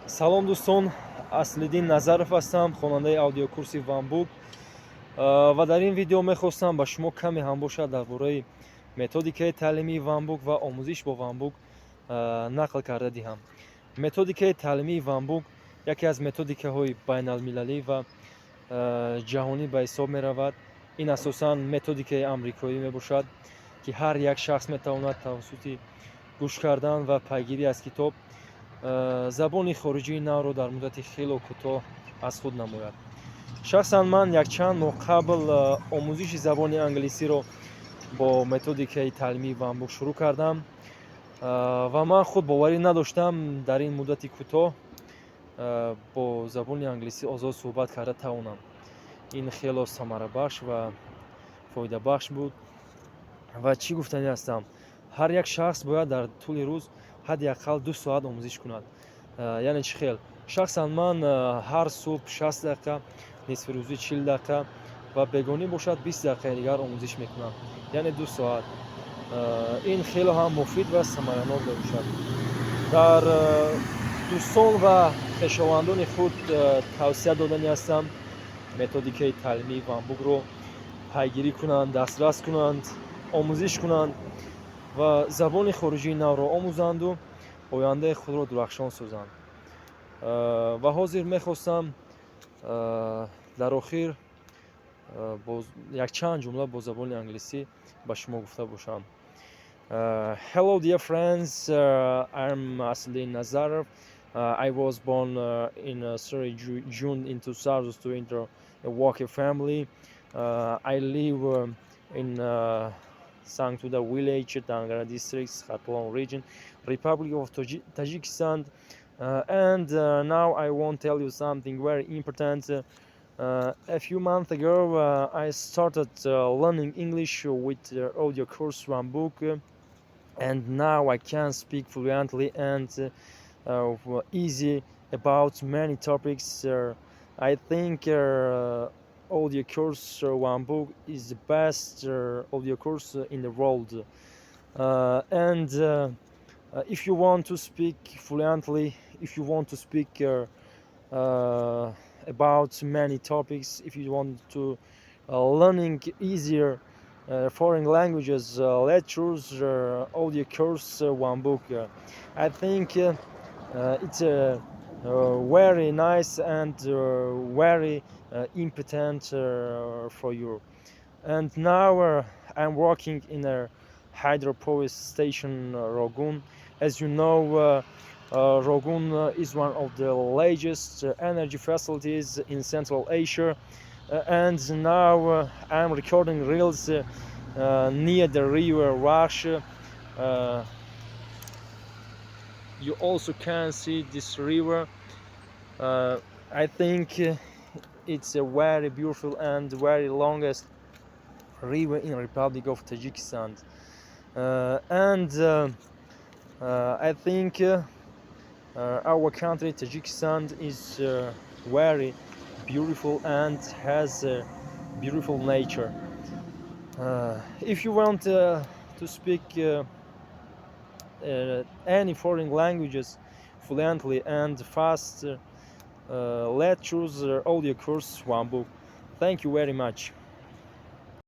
Салом дӯстон, Аслиддин Назаров ҳастам, хонандаи аудиокурси onebook. Ва дар ин видео мехостам ба шумо каме ҳам бошад дар бораи методикаи таълимии onebook ва омӯзиш бо onebook нақл карда диҳам. Методикаи таълимии onebook яке аз методикаҳои байналмилалӣ ва ҷаҳонӣ ба ҳисоб меравад. Ин асосан методикаи амрикоӣ мебошад, ки ҳар як шахс метавонад тавассути гӯш кардан ва пайгирӣ аз китоб забони хориҷии навро дар муддати хело кӯтоҳ аз худ намояд. Шахсан ман якчанд моҳ қабл омӯзиши забони англисиро бо методикаи таълимии onebook шурӯъ кардам ва ман худ боварӣ надоштам дар ин муддати кӯтоҳ бо забони англисӣ озод суҳбат карда тавонам. Ин хело самарабахш ва фоидабахш буд. Ва чӣ гуфтанӣ ҳастам, ҳар як шахс бояд дар тӯли рӯз ҳадди аққал 2 соат омӯзиш кунад. Яъне чӣ хел? Шахсан ман ҳар субҳ 60 дақиқа, нисфирӯзӣ 40 дақиқа ва бегонӣ бошад 20 дақиқаи дигар омӯзиш мекунам. Яъне 2 соат. Ин хело ҳам муфид ва самаранок мебошад. Дар дӯстон ва хешовандони худ тавсия додани ҳастам методикаи таълимии onebookро пайгирӣ кунанд, дастрас кунанд, омӯзиш кунанд ва забони хориҷии навро омӯзанду ояндаи худро дурахшон созанд. Ва ҳозир мехостам дар охир якчанд ҷумла бо забони англисӣ ба шумо гуфта бошам. Hello dear friends, I'm Asliddin Nazarov. I was born in June in 2002 into a working family. I live in Sanktuda village, Dangara district, Khatlan region, Republic of Tajikistan. And now I want to tell you something very important. A few months ago, I started learning English with audio course onebook, and now I can speak fluently and easy about many topics. I think audio course onebook is the best audio course in the world. And if you want to speak fluently, if you want to speak about many topics, if you want to learning easier foreign languages, let's choose audio course onebook. I think it's very nice and very important for you. And now I'm working in a hydropower station, Rogun. As you know, Rogun is one of the largest energy facilities in Central Asia, and now I'm recording reels near the river Rash. You also can see this river. I think it's a very beautiful and very longest river in Republic of Tajikistan. And I think our country Tajikistan is very beautiful and has a beautiful nature. If you want to speak any foreign languages fluently and fast, let's choose audio course onebook. Thank you very much.